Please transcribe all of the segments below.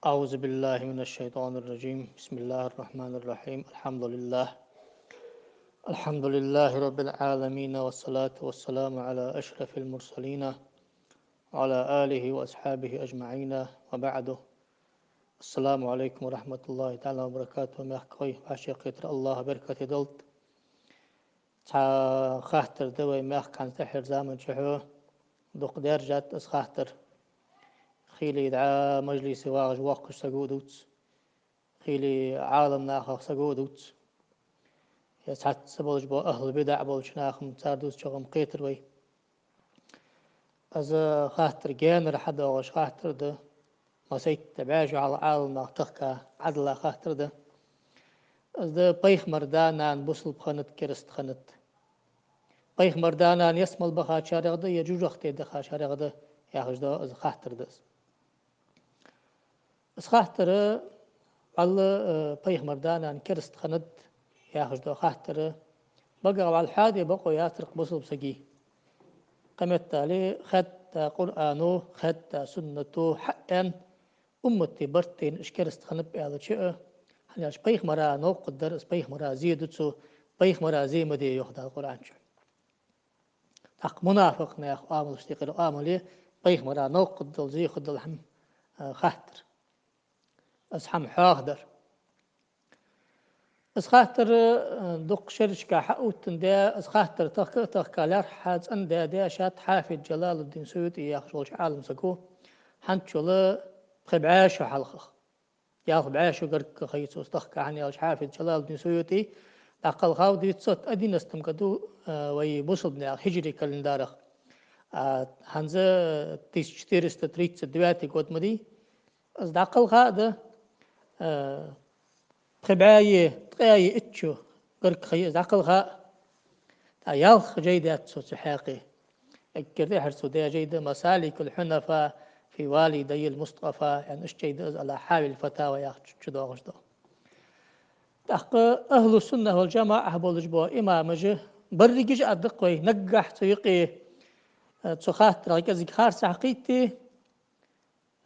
أعوذ بالله من الشيطان الرجيم بسم الله الرحمن الرحيم الحمد لله رب العالمين والصلاة والسلام على أشرف المرسلين وعلى آله وأصحابه أجمعين وبعد السلام عليكم ورحمة الله تعالى وبركاته مخكوي عاشقة الله بركة دلت تا خاطر دوي مخ كان سحر زامن شحو دوق درجات اس خاطر خيلي دعا مجلس واغج وقش سجودوت خيلي عالم ناخ سجودوت يسعد سبولج بو أهل بدع بولج ناخم تاردوس شغم قيتر وي از خاطر جان رحد وغش خاطر ده ما سيت تبعج على عالم ناخ تخكا عدلا خاطر ده از ده بيخ مردانان بوصل بخنت كرست خنت بيخ مردانان يسمل بخا شارغ ده يجوج وقت دخا شارغ ده ياخش ده از خاطر ده از خاطر على بيخ مردانان كرست خنت ياخش ده خاطر بقى على الحادي بقوا ياترق بوصل بسقي قمت عليه خدت قرآنه خدت سنته حقا أمتي برتين إشكرست خنب على شيء هنياش بيخ مرا نو قدر بيخ مرا زيدتسو بيخ مرا زي مدي يخدع القرآن شو تق منافق ناخ آمل اشتقر آمل بيخ مرا نو قدر زي خدر الحم خاطر أسحم حاخدر اس خاطر دق شرشكا حقوتن دا اس خاطر تخكالار حاز ان دا شات حافظ جلال الدين سيوطي ياخشول عالم سكو حنشول خبعاش حلخ ياخ بعاش قرك خيسوس تخكا عن ياخ حافظ جلال الدين سيوطي أقل خاو دي تصوت أدين استمكدو وي بوصل بنا هجري كالندارخ هنزا تيس شتيرست تريتس دواتي قد مدي از داقل خا ده خبعاية تقاية اتشو قرك خي عقل خا يالخ جيدات صوت حاقي اكرد حرسو دي جيدة مسالك الحنفاء في والدي المصطفى يعني ايش جيدة على حاول الفتاوى يا شدو غشدو تحق أهل السنة والجماعة بولج بو إمام جه برجج أدقوي نجح تيقي تسخات رأيك زي خار سحقيتي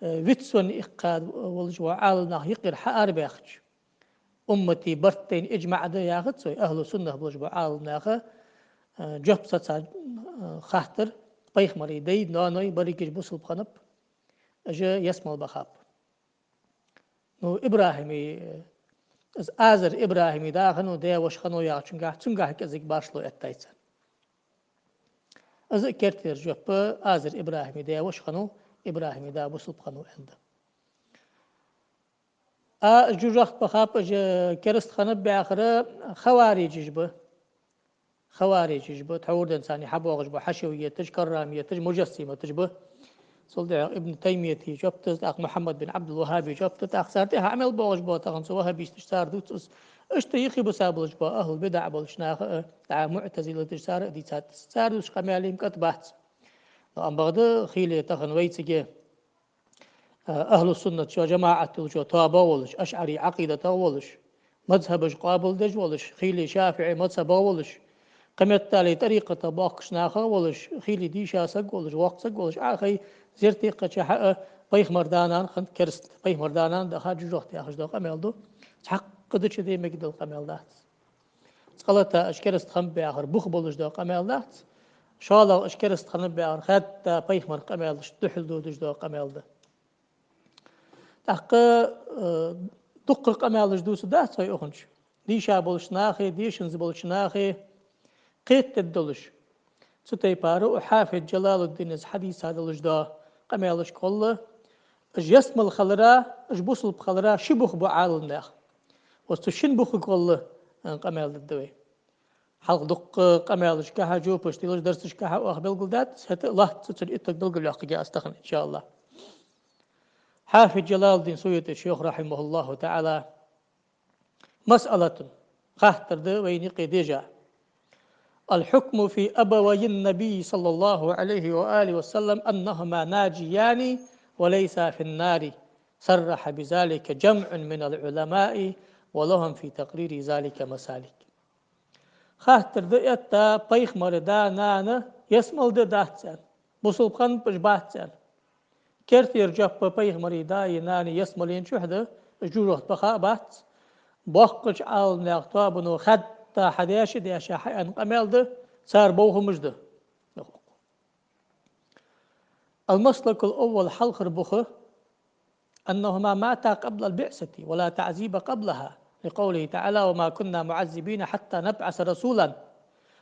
ويتسون إقاد ولج وعالنا يقر حار بيخج أمتي برتين إجماع ده ياخد سوي أهل السنة بولج وعالنا ياخد جب سات خاطر بيخ مريدي نانوي برجج بوصل بخنب أجا يسمع بخاب نو إبراهيمي از آزر إبراهيمي داخنو ده وش خنو يا چنگاه كزيك باشلو اتايتسن از كرتير جوب آزر إبراهيمي ده وش خنو إبراهيمي دا بوصل بخنو عنده جوجخت بخاب كرست خنب بآخر خوارج جبه خوارج جبه تعود إنساني حبوغ جبه حشوية تج كرامية تج مجسمة تجبه صلدع ابن تيمية جبت أخ محمد بن عبد الوهاب جبت أخ سارتها عمل بوغ جبه تغنس وهابي تشتار دوتس اشتيخي بسابل جبه أهل بدع بولشنا معتزلة تجسار دي سار دوش قماليم كتبات أم بغدا خيلي تغن ويتسجي أهل السنة شو جماعة شو تابولش أشعري عقيدة تاولش مذهبش قابل دجولش خيلي شافعي مذهب أولش قمت تالي طريقة باقش ناخا ولش خيلي ديشا سق ولش وقت سق ولش آخي زيرتي قشا بيخ مردانان خنت كرست بيخ مردانان ده خارج جوخت ياخش دو قميل دو حق قدش دي مقدل قميل دات سقلتا اشكرست خم بآخر بخ بولش دو قميل دات شالا اشكرست خم بآخر خد بيخ مر قميل دحل دو دج دو قميل ده تحق دق قميل دو سدات سوي أخنش ديشا بولش ناخي ديشنز بولش ناخي قيت الدلش ستي بارو حافظ جلال الدين حديث هذا الجدا قميلش كله جسم الخلرا جبوس الخلرا شبخ بعال الناخ واستشن بخ كله قميل الدوي حلق دق قميلش كها جو بشتيلش درسش كها واخبل قلدات ست الله تسل اتق دلق لحق استخن ان شاء الله حافظ جلال الدين سويت الشيخ رحمه الله تعالى مسألة خاطر دو وينقي ديجا الحكم في أبوي النبي صلى الله عليه وآله وسلم أنهما ناجيان وليس في النار صرح بذلك جمع من العلماء ولهم في تقرير ذلك مسالك خاطر دئتا بيخ مردا نانا يسمل داتسان بصوب خان بجباتسان كرتير جاب بيغمري داي ناني يسملين شهده جوروت بخابات بوقش على نقطابنو حتى حداش دي شاحي ان قمالده صار بوه مجده. المسلك الأول حلق ربخه أنهما ماتا قبل البعثة ولا تعذيب قبلها، لقوله تعالى: وما كنا معذبين حتى نبعث رسولا.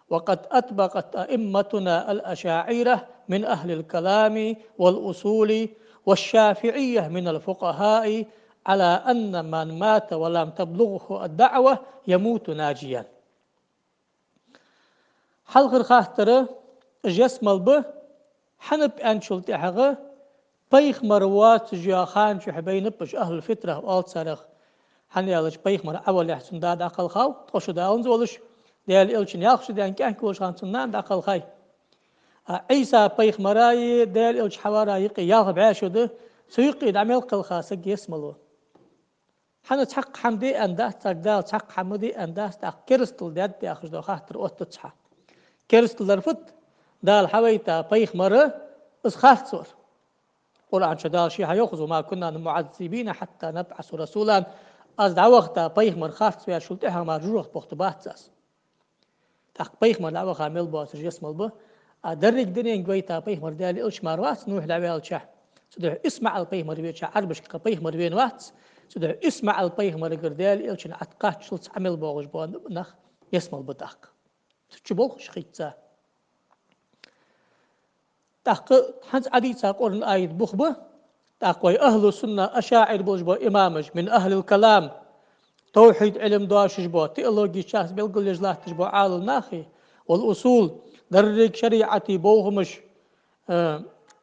وقد أطبقت أئمتنا الأشاعرة من أهل الكلام والأصول والشافعية من الفقهاء على أن من مات ولم تبلغه الدعوة يموت ناجيا. حلق الخاطر جسم البه حنب أنشل تحغه بيخ مروات جاخان شحبين بش أهل الفترة وآل صارخ حنيالش بيخ مر أول يحسن داد أقل خاو تخش داونز ولش ديال إلشن ياخش ديان كان كلش خان سنان داقل خاي عيسى بيخ مراي ديال إلش حوارا يقي ياغب عاشو ده سيقي دعمل قل خاسق يسملو حنا تحق حمدي أنداس تقدال تحق حمدي أنداس تاق كرستل داد تاخش دو خاطر أوتتصحى كرستل درفت دال حويتا بيخ مرة بس خاف صور قرآن شدال شيء هيأخذ وما كنا معذبين حتى نبعث رسولا از دعوة بيخ مر خاف صور شلتها ما جروح بختبات ساس تاق بيخ مر دعوة خامل باس جسم البه أدرج دنيا جويتا بيخ مر دال إلش مروات نوح دعوة الشح سدع اسمع البيخ مر بيت شعر بش كبيخ مر بين وات سدع اسمع البيخ مر قردال إلش عتقات شلت عمل باغش بان نخ يسمع البتاق تشبول شخيتsa تاق حنز عدي تاقورن آية بخبه تاقوي أهل السنة أشاعر بوجبه إمامج من أهل الكلام توحيد علم دواش جبو تيولوجي شخص بيلقل يجلاه تجبو عال الناخي والأصول درك شريعتي بوهمش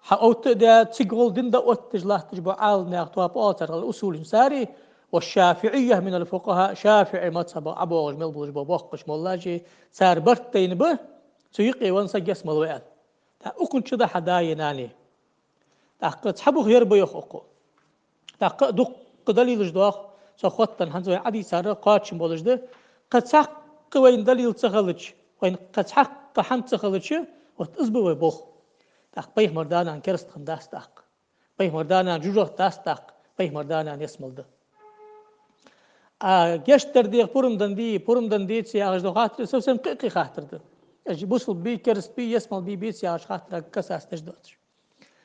حقوت دا تقول دين دا تجلاه تجبو عال ناخ تواب آتر الأصول ساري. والشافعية من الفقهاء شافعي مذهب أبوغج ملبوج بوقش مولاجي سار برتين به سيقي وانسا جسم الوئال تا أكون شده حداي ناني تا تحبو غير بيخوكو تا دق دليل جدوخ سخوتن هنزوي عدي سارة قاتش مولجده قد سحق وين دليل تخلج وين قد سحق حن تخلج وتأزبو ويبوخ تا بيه مردانا كرست خنداس تاق بيه مردانا جوجوه تاس تاق بيه مردانا يسمل ده جشتر دي بورم دندي تسي أغجدو خاطر سوسم قيقي خاطر ده أجي بوصل بي كرس بي يسمل بي بيت سي أغج خاطر كساس تجدوتش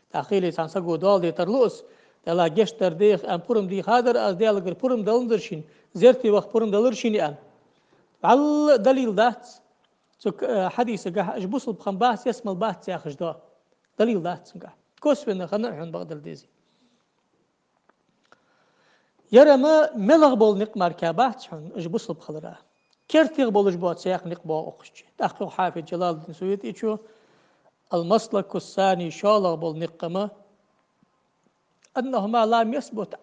تأخيلي سانساقو دول دي ترلوس تلا جشتر دي أن بورم دي خادر أز دي ألغر بورم دلندرشين زيرتي وقت بورم دلرشيني أن على دليل دات حديث قاح أج بوصل بخنباس يسمل بات سي أغجدو دليل دات قاح كوس بنا خنرحون بغدر ديزي يرى ما ملغ بول نقمار كابات شون اجبصل بخضراء كرتيغ بول اجبوت سياق نقبا اقشي تأخذ حافظ جلال الدين سويد ايشو المسلك الثاني شالغ بول نقمة انهما لم يثبت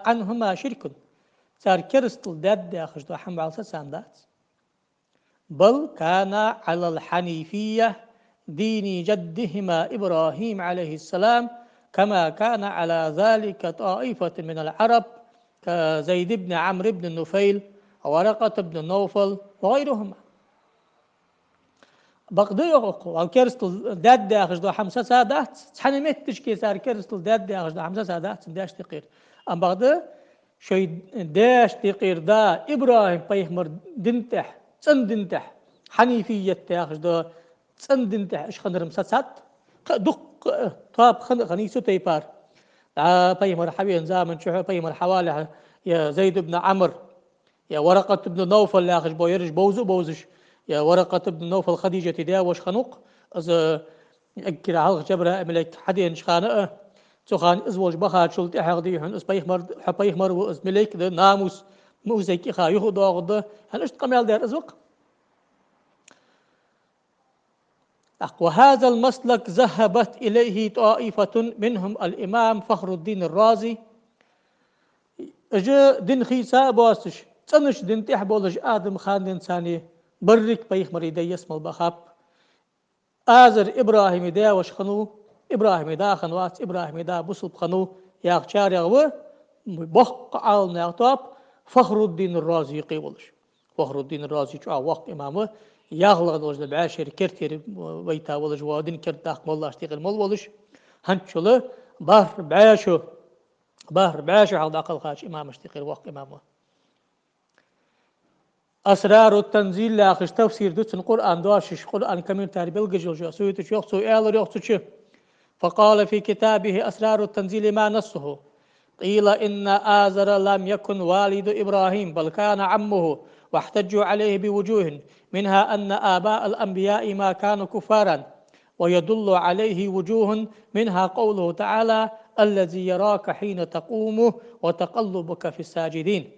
عنهما شرك صار كرستل داد داخل دو حمل على ساندات بل كان على الحنيفية دين جدهما إبراهيم عليه السلام كما كان على ذلك طائفة من العرب كزيد بن عمرو بن النفيل ورقة بن نوفل وغيرهما بقديق والكرستل داد داخل دو حمسة سادات تحنمت تشكي صار كرستل داد داخل دو حمسة سادات داش تقير أم بقدي شوي داش تقير دا إبراهيم بيهمر دنتح دنتح حنيفية داخل دو دنتح إيش خنرم سات دق طاب خنيسو تيبار بيمر حبيب زامن شو بيمر حوالي يا زيد بن عمرو يا ورقة بن نوفل لا أخش بويرج بوزش يا ورقة بن نوفل خديجة تداوش خنوق از أكل على جبرة ملك حدين شخانة سخان أزوج بخار شلت أحد حن بيمر وأز ملك ذا ناموس موزيك خايه ضاغد هنشت قميل دير أزوق. وهذا المسلك ذهبت إليه طائفة منهم الإمام فخر الدين الرازي اجا دين خيسا باسش تنش دين تحبولج آدم خان دين ثاني برك بيخ مريدي اسم البخاب آزر إبراهيم دا وش خنو إبراهيم دا خنوات إبراهيم دا بصل خنو ياغشار يغوه بخ عال ناغتاب فخر الدين الرازي قيولش فخر الدين الرازي شو وقت إمامه ياغلق دوج العاشر كرتير ويتا ولج وادين كرتاق والله اشتغل مول ولش هنشله بهر بعاشو حال أقل خاش إمام اشتقير وق إمامه أسرار التنزيل لا خش تفسير دوت القرآن دواشش قرآن كمين تاريبل جل جو سويت يوخ سؤال يوخ تشي فقال في كتابه أسرار التنزيل ما نصه قيل إن آزر لم يكن والد إبراهيم بل كان عمه واحتجوا عليه بوجوه منها أن آباء الأنبياء ما كانوا كفارا ويدل عليه وجوه منها قوله تعالى الذي يراك حين تقوم وتقلبك في الساجدين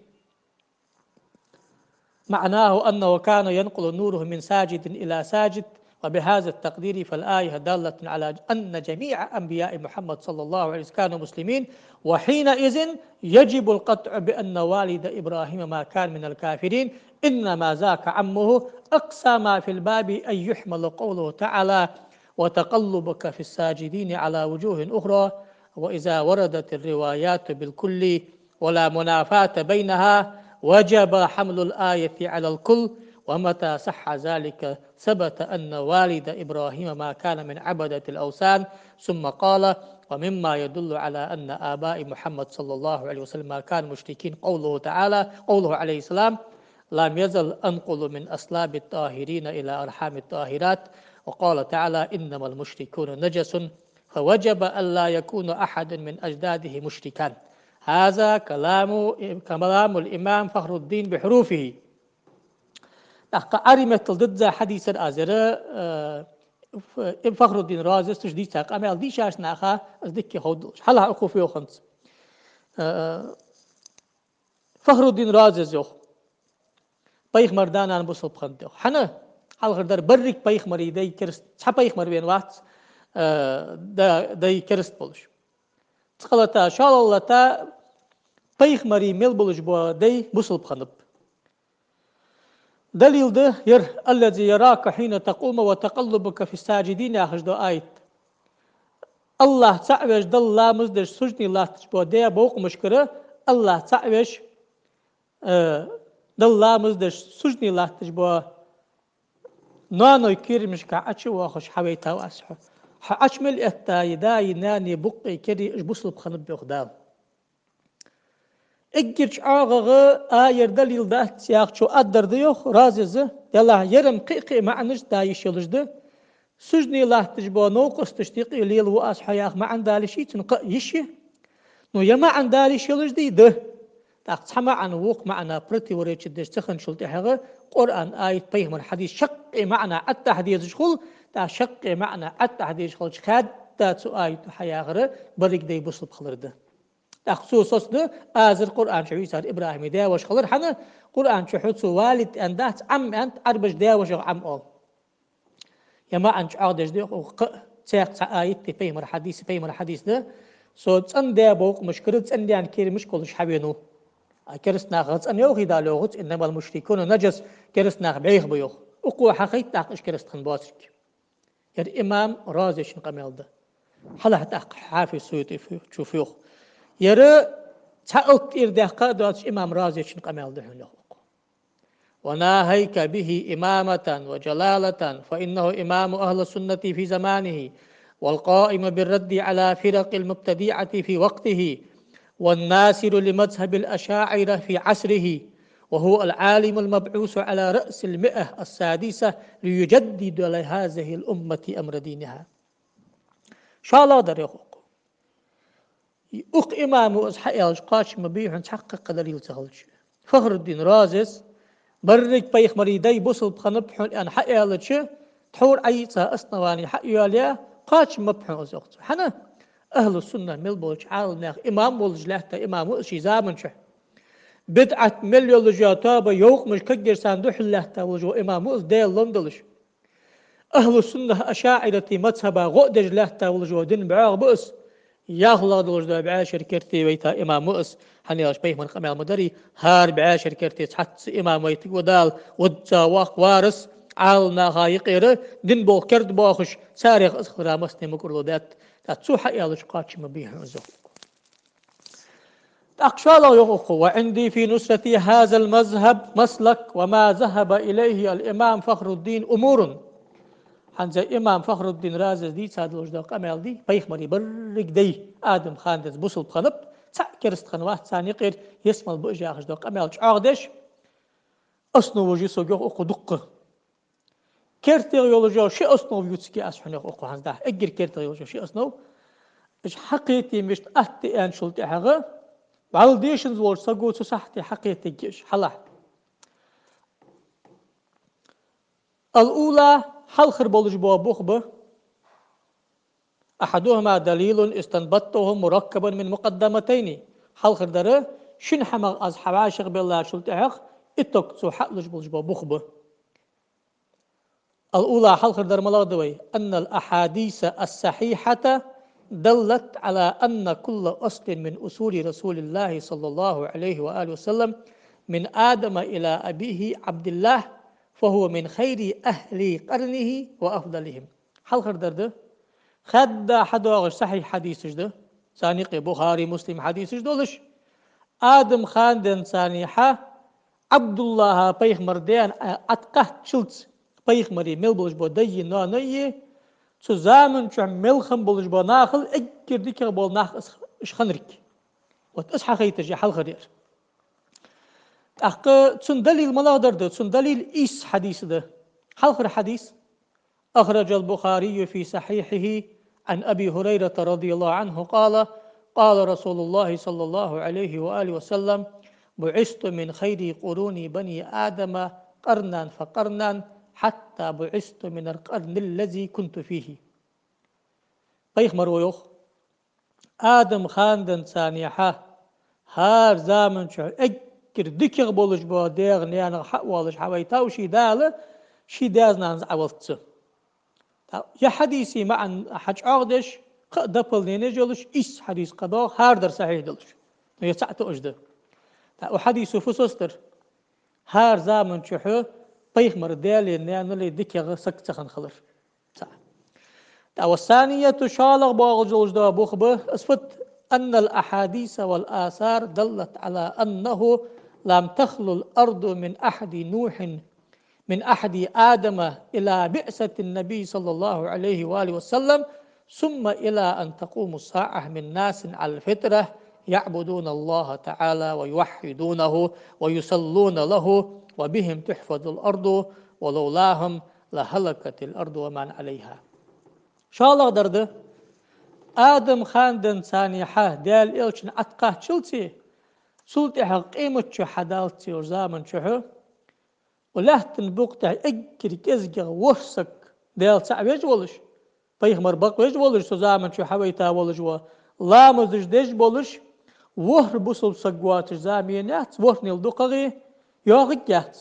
معناه أنه كان ينقل نوره من ساجد إلى ساجد وبهذا التقدير فالآية دالة على أن جميع أنبياء محمد صلى الله عليه وسلم كانوا مسلمين وحينئذ يجب القطع بأن والد إبراهيم ما كان من الكافرين إنما ذاك عمه أقصى ما في الباب أن يحمل قوله تعالى وتقلبك في الساجدين على وجوه أخرى وإذا وردت الروايات بالكل ولا منافاة بينها وجب حمل الآية على الكل ومتى صح ذلك ثبت أن والد إبراهيم ما كان من عبدة الأوثان ثم قال ومما يدل على أن آباء محمد صلى الله عليه وسلم ما كانوا مشركين قوله عليه السلام لم يزل أنقل من أصلاب الطاهرين إلى أرحام الطاهرات وقال تعالى إنما المشركون نجس فوجب أن لا يكون أحد من أجداده مشركا هذا كلام الإمام فخر الدين بحروفه أرمت ضد حديث الأزرة فخر الدين رازي تجدي تاق أمال دي شاش ناخا أزدكي خود حلا أقوف يوخنت فخر الدين رازي زيوخ بايخ مردان أنا بصل بخنديو حنا حال غردار بريك بايخ مريدي كرست حا بايخ مربين وقت داي كرست بولش تخلطا شال الله تا بايخ مري ميل بولش بوا داي بصل بخندب دليل ده الذي يراك حين تقوم وتقلبك في الساجدين يا خجدو آيت الله تعوش دل لا مزدش سجني الله تشبه دي بوق مشكرة الله تعوش دل لا مزدش سجني الله تشبه نانو يكير مشكا أتشو واخش حويتا واسحو أشمل إحتاي داي ناني بقي كري بصل بخنب بيخدام اجرش آغاغا آير دليل ده سياق شو أدر ديوخ رازيزي يلا يرم قيقي معنش دايش يلجده سجني الله تجبو نوقس تشتيقي ليل وآس حياخ ما عن دالشي تنقى يشي نو يما عن دالش يلجدي ده تاقص حما عن ووق معنا برتي وريتش ديش تخن شلتي حيغا قرآن آية بيهم الحديث شقي معنا التحديث شخول تا شقي معنا التحديث شخول شخاد تاتسو آية حياغرا بريك دي بصل بخلر ده خصوصا ده آزر قرآن شوي صار إبراهيم داوش خلر حنا قرآن شحوت والد أندات عم أنت أربج داوش عم أول يما أنت عادش ده تاق آية بيم الحديث ده صوت أن ده بوق مشكلة أن ده كير مش كلش حبينه كرسنا غلط أن يوغي دالوغت إنما المشركون نجس كرسنا بعيخ بيوخ أقوى حقيقة تاقش كرستخن باسك يا إمام رازش قميل ده حلا تاق حافظ سويتي تشوفيوخ يرى تأك إرداقا دواتش إمام رازي شن قمال دهن لحوق وناهيك به إمامة وجلالة فإنه إمام أهل السنة في زمانه والقائم بالرد على فرق المبتدعة في وقته والناصر لمذهب الأشاعرة في عصره وهو العالم المبعوث على رأس 100 ليجدد لهذه الأمة أمر دينها شاء الله در يخوق إمام أصحاب قاش مبيح حقق دليل تغلش فخر الدين رازس برك بيخ مريدي بصل بخنب حن أن حقيقة تحور عيسى أصنواني حقيقة قاش مبحن أزوقت حنا أهل السنة ملبولش عالناخ إمام بولج لهتا إمام وشي زامن شه بدعة مليون لجاتابة يوق مش كجر ساندوح لهتا وجو إمام وز ديل لندلش أهل السنة أشاعرة مذهبا غؤدج لهتا وجو دين بعاغ بؤس ياخلا دلوج دا بعاشر كرتي ويتا إمام مؤس حنياش بيه من قمع المدري هار بعاشر كرتي تحت إمام ويتي ودال ودزا واق وارس عالنا غايقير دين بو كرد باخش ساريخ أسخرا مسني مكرلو دات تاتسو حيالش قاتش مبيه عزو أقشالا يغوخ وعندي في نسرة هذا المذهب مسلك وما ذهب إليه الإمام فخر الدين أمور عن زي إمام فخر الدين رازز دي ساد لوجدا قمال دي بيخ مري برق دي آدم خان دز بوصل بخنب تسع كرست خنوات ثاني غير يسمى البؤجي آخش دا قمال عقدش أصنو وجي سوجو أقو دقة كرتير يولجو شي أصنو يوتسكي أسحن أقو هانز ده أجر كرتير يولجو شي أصنو إيش حقيقتي مش أتي أن شلتي حاجة validation word سقو صحتي حقيقتي جيش حلا الأولى حلخر بولج بوابوخبه أحدهما دليل استنبطته مركبا من مقدمتين حلخر دره شن حمغ از حواشق بالله شلت حق اتوك سو حلج بولج بوابوخبه الأولى حلخر در ملاذوي أن الأحاديث الصحيحة دلت على أن كل أصل من أصول رسول الله صلى الله عليه وآله وسلم من آدم إلى أبيه عبد الله فهو من خير أهل قرنه وأفضلهم حلخر درده خد حدوغ صحيح حديثش ده سانيق بخاري مسلم حديثش دولش آدم خاندن سانيحة عبد الله بيخمر ديان أتقه تشلت بيخمري ملبولش بو دي نو نيه zusammen schon Milchen bullisch bei Nachel, ich dicker bol nach ist خنرك وتأصحى خيتج حل خدير أخ تون دليل ملاذر ده تون دليل إيس حديث ده حلخر حديث أخرج البخاري في صحيحه عن أبي هريرة رضي الله عنه قال رسول الله صلى الله عليه وآله وسلم بعثت من خير قرون بني آدم قرنا فقرنا حتى بعثت من القرن الذي كنت فيه بيخ مرويوخ آدم خاندن ثانيحة هار زامن شو اكر دكيغ بولش بو ديغ نيانا حوالش حويتاو شي دالة شي دازنانز عوالتس يا حديثي معا حج عقدش دبل نينجلش إس حديث قضاء هاردر صحيح دلش يسعتو أجده وحديثو فسوستر هار زامن شو بيخمر ديالي نيانا لي دكيغ سكتخن خلر والثانية شالغ باغجوج دا بوخبه أثبت أن الأحاديث والآثار دلت على أنه لم تخلو الأرض من أحد آدم إلى بعثة النبي صلى الله عليه وآله وسلم ثم إلى أن تقوم الساعة من ناس على الفطرة يعبدون الله تعالى ويوحدونه ويصلون له وبهم تحفظ الأرض ولولاهم لهلكت الأرض ومن عليها شالغ درده آدم خاندن ثانيحة ديال إلشن أتقاه تشلتي سلطي حق قيمة شو حدالتي وزامن شو ولهتن بوقتها اكر كزجغ وحسك ديال صعب يجولش بيخمر بق يجولش زامن شو حويتا ولش لا مزج ديج بولش وهر بوصل سقوات زامينات وهر نلدقغي ياغيات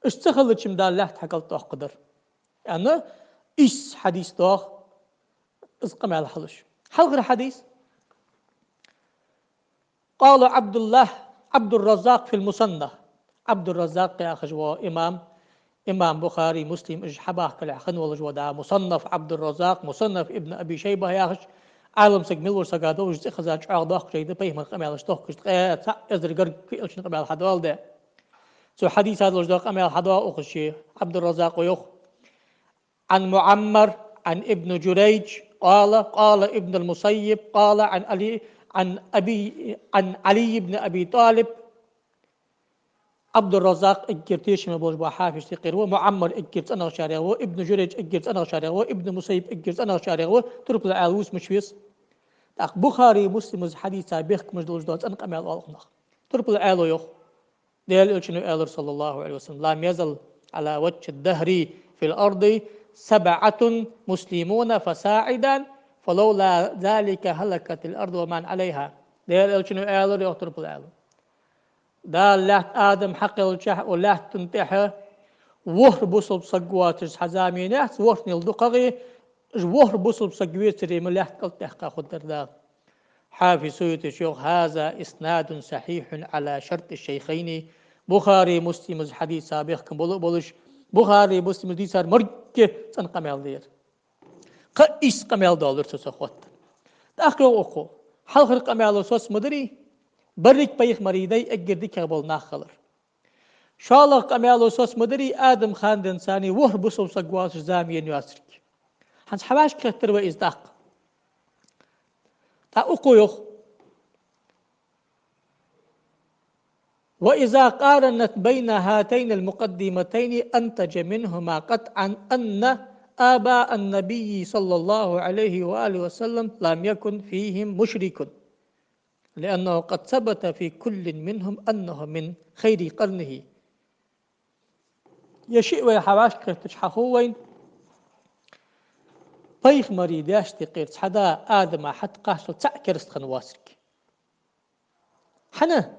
اشتغلت شمدال لحت حقلت أقدر يعني إيش حديث دوغ اسقم على حلش حلقر حديث قال عبد الرزاق في المصنف عبد الرزاق يا أخي إمام بخاري مسلم إجحبه كل خن ولا جودا مصنف عبد الرزاق مصنف ابن أبي شيبة يا أخي عالم سجمل ورسجادو جزء خزاج عقداق جيد بيه من قمع الاشتوق كشت إزر قرق في إلشن قمع الحدوال ده سو حديث هذا الجداق قمع الحدوال أخشي عبد الرزاق ويخ عن معمر عن ابن جريج قال ابن المسيب قال عن علي بن أبي طالب عبد الرزاق اجرتيش من بوجبا حافظ تقير معمر اجرت أنا شارع ابن جريج اجرت أنا شارع ابن مسيب اجرت أنا شارع ترك العالوس مشويس بخاري مسلم حديث بيخك مجدول جدات أنا قمع الألقنا ترك العالو يخ ديال إلشنو آل صلى الله عليه وسلم لم يزل على وجه الدهر في الأرض 7 مسلمون فساعدا فلولا ذلك هلكت الأرض ومن عليها ديال إلشنو آل يخطرب العالو دال لحت آدم حق الشح ولحت تنتحه وهر بصل بصقوات حزامينات وهر نلدقغي وهر بصل بصقوات ريم لحت قلتحقا خدر دا حافظ سيد الشيخ هذا إسناد صحيح على شرط الشيخين بخاري مسلم الحديث سابق كم بولش بخاري مسلم دي صار مركه سن قمال دير قيس قمال دولار تسخوت تأخلو أخو حلخر قمال سوس مدري بريك بيخ مريدي أجردي كقبل ناخلر شالق قمال سوس مدري آدم خان إنساني وهر بصل سقواس زامي ياسرك حنس حواش كتر وإزداق تا أقويخ. وإذا قارنت بين هاتين المقدمتين أنتج منهما قطعا أن آباء النبي صلى الله عليه وآله وسلم لم يكن فيهم مشرك، لأنه قد ثبت في كل منهم أنه من خير قرنه. يشيء ويحواش كتشحخوين بيخ مريد ياشتي قيرت حدا آدم حد قاشل تأكرست خنواسك حنا،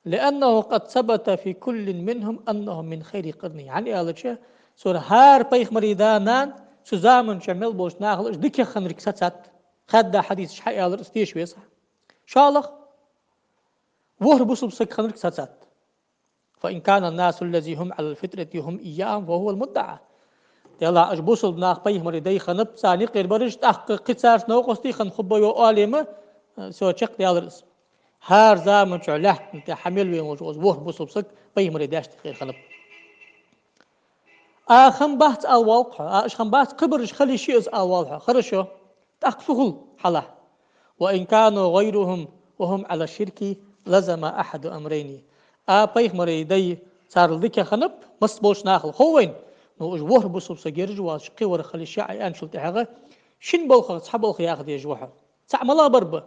لأنه قد ثبت في كل منهم أنه من خير قرنه. يعني قال شيء سورة هار بيخ مريدانان سزامن شمل بوش ناخل ديك خنرك ستات خدا حديث شحي قال استيش ويصح شالخ وهر بوصل بسك خنرك ستات. فإن كان الناس الذي هم على الفطرة هم إياهم وهو المدعى يلا أجبوصل ناخ بيخ مريدي خنب ثاني قير برج تحقق قصاص نوقستي خن خبا يو آلمة سو شق ديال الاسم هار زامن شعله انت حمل وين وجوز وه بوصل بسك بيخ مريداش تخير خنب آخم بحث الواقع آخم بحث قبرش خلي شيء الواقع خرشوا تحققه حلا. وإن كانوا غيرهم وهم على الشرك لزم أحد أمرين بيخ مريدي صار ذيك خنب مصبوش ناخل خوين نو جوه بوصل سجير جواز شقي ور خلي شاعي أن شلت حاجة شن بوخ صحاب الخ ياخذ يجوحه تعمل بربه.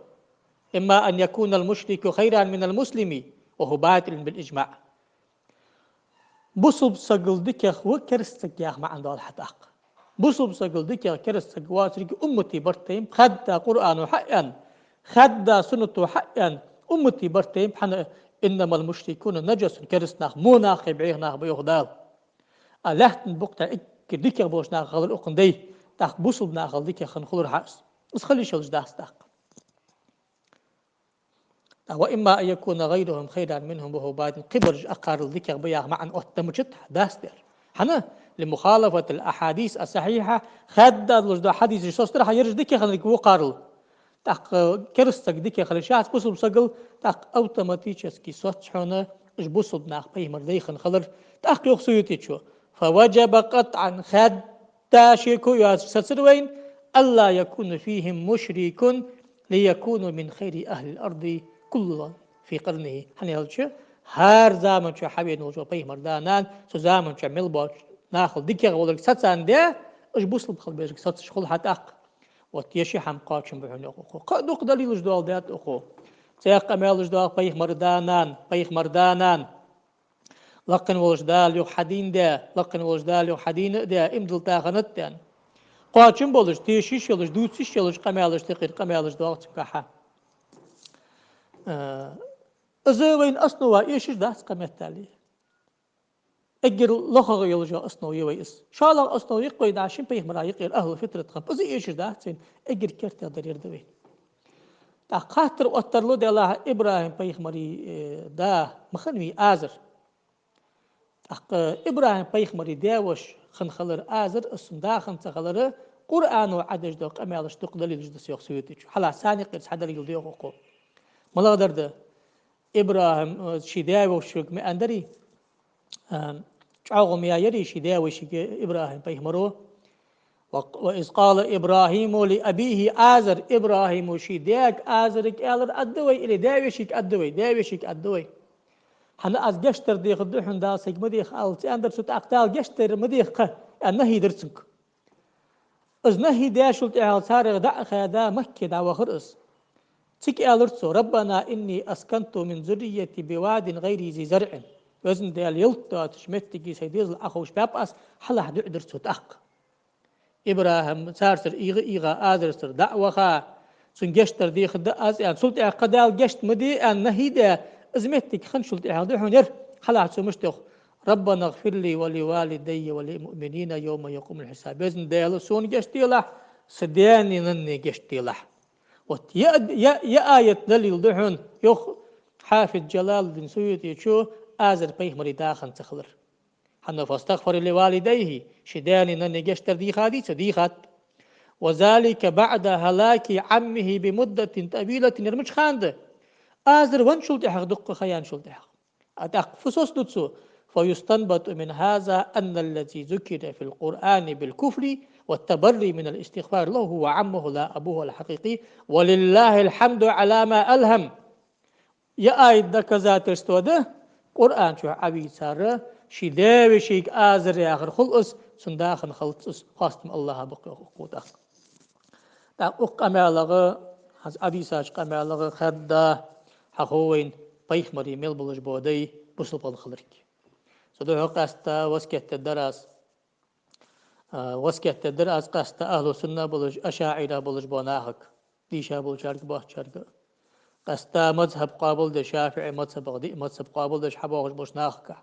إما أن يكون المشرك خيرا من المسلم وهو باطل بالإجماع. بوصل سجل ذيك وكرستك يا ما عنده الحداق بوصل سجل ذيك كرستك واترك أمتي برتين خد قرآن حقا خد سنة حقا أمتي برتين حنا إنما المشركون نجس كرسنا مو ناخي بعيهنا بيغدال ألهتن بقطع ذيك بوش ناخذ الأقندي تاخ بوصل ناخذ ذيك خنخلر حاس بس خلي شلج داستاق. وإما أن يكون غيرهم خيرا منهم وهو بعد قبرج أقار الذكر بياغ معا أتمجد داستر حنا لمخالفة الأحاديث الصحيحة خد لجد حديث يسوستر حيرج ذكر خليك وقارل تاق كرستك ذكر خلي شاعت بوصل بسجل تاق أوتوماتيكي صوت حنا إج بوصل بناخ بيمر ذيخن خلر تاق يخصيتي فوجب قطعا خد تاشيكو ياسسروين ألا يكون فيهم مشرك ليكونوا من خير أهل الأرض كل في قرنه. هنيالش هار زامن شو حبي نوجو بيه مردانان سو زامن شو ملبوش ناخذ ديك غولك ساتسان ده اش بوصل بخل بيجك ساتش خل حتاق وتيشي حم قاچم بهن اخو قدوق دليل جدال دات اخو سيق امال جدال بيه مردانان لقن وجدال يو حدين ده لقن وجدال يو حدين ده امدل تاخنت دان قاچم بولش تيشي شلش دوتسي شلش قمالش تقير قمالش دال تكحا أزوين أصنوا إيش داس قمت عليه أجر لخغ يلجا أصنوا يويس شالا أصنوا يقوي داشين بيه مرايقير أهل فترة خم أزي إيش داسين أجر كرت درير دوين تقاتر وأترلو دي الله إبراهيم بيه مري دا مخنوي آزر إبراهيم بيه مري داوش خن خلر آزر اسم دا خن تخلر قرآن وعدج دوق أمالش تقدل يلجدس يوخ سويتي حلا ثاني قرس حدا يلدي يوخو ملا درده إبراهيم شداوي وشوك ما أندري تعاقم يا يري شداوي شك إبراهيم بيهمرو وإذ قال إبراهيم لأبيه آزر إبراهيم شداك آزرك آلر أدوي إلى داويشك أدوي حنا أز جشتر ديخ الدحن دا سيك مديخ ألتي أندر سوت أقتال جشتر مديخ أنهي درسنك أز نهي داشلت إعال سارغ دع خادا مكة دا وخرس تك ألرتو ربنا إني أسكنت من ذريتي بواد غير ذي زرع وزن ديال يلتا تشمتكي سيديز الأخوش بابأس حلا حد يقدرتو تأق إبراهيم سارسر إيغا آذرسر دعوخا سنجشتر ديخ دأس يعني سلط قدال جشت مدي أن نهيدا أزمتك خنشلت إعادة حنير حلا حد سمشتخ ربنا اغفر لي ولوالدي وللمؤمنين يوم يقوم الحساب وزن ديال سون جشتي له سدياني نني جشتي له يا آية دليل دحون يخ حافظ جلال بن سيوطي شو آزر بيه مريداخن تخلر حنا فاستغفر لوالديه شداني ننجشتر ديخات وذلك بعد هلاك عمه بمدة طويلة نرمش خانده آزر وانشلت حق دق خيان شلت حق أتاق فسوس دتسو فيستنبط من هذا أن الذي ذكر في القرآن بالكفر والتبري من الاستغفار له هو عمه لا أبوه الحقيقي ولله الحمد على ما ألهم. يا آيد دا كذا تستوده قرآن شو عبيد سارة شي داوي شيك آزر يا آخر خلص سنداخن خلص خاصم الله بقى قوتا دا أمالغة از أبي ساج أمالغة خدا حقوين بيخ مري ميل بلج بودي بسل بالخلرك سدو قاستا وسكت الدراس وسكت الدراس قاستا أهل السنة بلج أشاعرة بلج بوناهك ديشا بلج شارك باه شارك قاستا مذهب قابل ده شافعي مذهب غدي مذهب قابل ده حبوغش بوش ناخك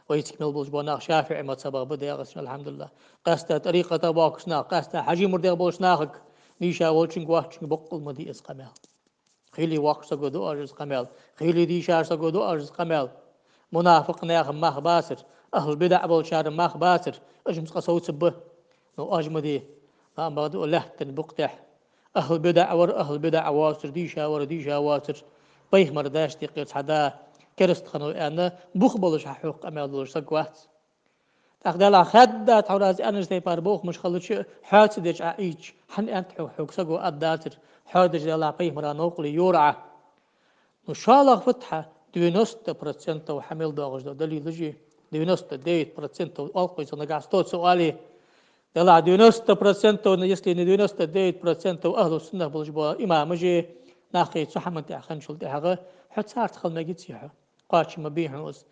ويتكمل بلج بوناخ شافعي مذهب غبدي أغسن الحمد لله قاستا طريقة باكس ناخ قاستا حجي مردي بوش ناخك ديشا ولشنگ واحشنگ بقل مدي اسقمال خيلي واقش سقودو أرز قمال خيلي ديشار سقودو أرز قمال منافق ناخ ماخ باسر أهل بدع بولشار ماخ باسر أجمس قصوت به نو أجمدي ما بدو لهتن بقتح أهل بدع أهل بدع واسر ديشا واسر بيخ مرداش تقيت حدا كرست خنو أنا بخبلش حقوق أمال دولش سقوات تاخدلا خدات حوراز أنا زي باربوخ مش خلتش حادث ديش عايش حن أنت حقوق سقو أداتر حادث دلا بيخ مرا نوقلي يورع نو شالغ فتحة 90% وحمل داغش دليل لجي 99% والقي سنقع ستوت سؤالي دلا 90% ونجسلي 99% وأهل السنة بالجبا إمام جي ناخي صحة تاع خنشل تاعها حتى صارت خل ما قد سيحة قاتش ما بيحوس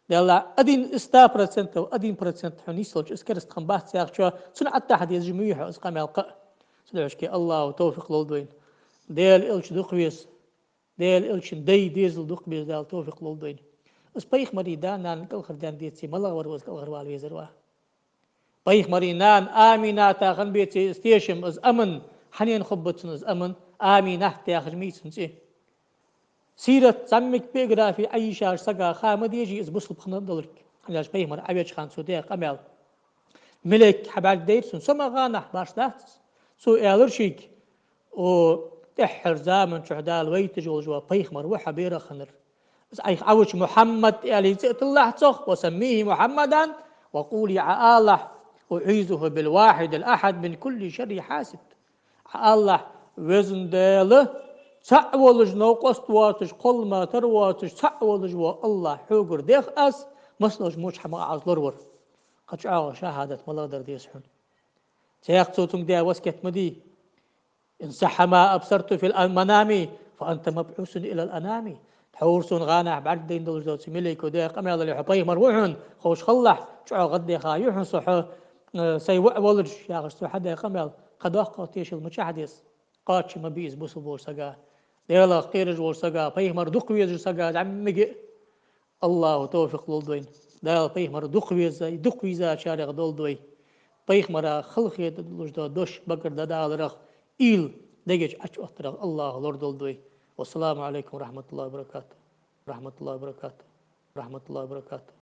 دلا أدين 100% وأدين برسنت حنيسلج اسكرست خنبات سياق شو صنع التحد يجمعها اسقام يلقى سلوشكي الله وتوفيق للدين ديل إلش دقويس ديل إلش ديزل دقويس ديل توفيق للدين اس بيخ مريدان نان كل خردان ديتسي ملا وروز كل غروال ويزروا بيخ مرينان آمينا تاخن بيتي استيشم از أمن حنين خبتن از أمن آمينة تاخن ميتن سيرة سمك بيقرا في أي شهر سقا خامد يجي از بصل بخنا دولرك علاش بيخ مر أبيج خان سوديق أمال ملك حبال ديرسون سما غانح باش دات سو إيالرشيك و تحر زامن شهدال ويتج والجوا بيخ مر وحبيرة خنر بس أي عوش محمد يعني زئت الله تصخ وسميه محمدا وقولي عالله أعيذه بالواحد الأحد من كل شر حاسد الله وزن داله تعولج نوقست واتش قل ما ترواتش تعولج والله حوقر ديخ أس مسلج موش حما عزلرور قد شعار شهادة ملادر ديسحن تيقصوتم دي وسكت مدي إن صح ما أبصرت في المنام فأنت مبعوث إلى الأنام تحورسون غانع بعد دين دول زوج ملك ودي قمع اللي حبي مروحن خوش خلح شعو غدي خايوحن صح سيوع ولج يا غشتو حدا قمع قد وقع تيش المشاهديس قاتش ما بيز بوس بورسقا ديلا قيرج ورسقا بيه مردوق ويز رسقا عمق الله توفيق للدوين دال بيه مردوق ويز دوق ويزا شارع دول بيه مرا خلقي دلوجدا دوش بقر دال رخ إيل دقيج أش أطرق الله لورد الدوي والسلام عليكم ورحمة الله وبركاته.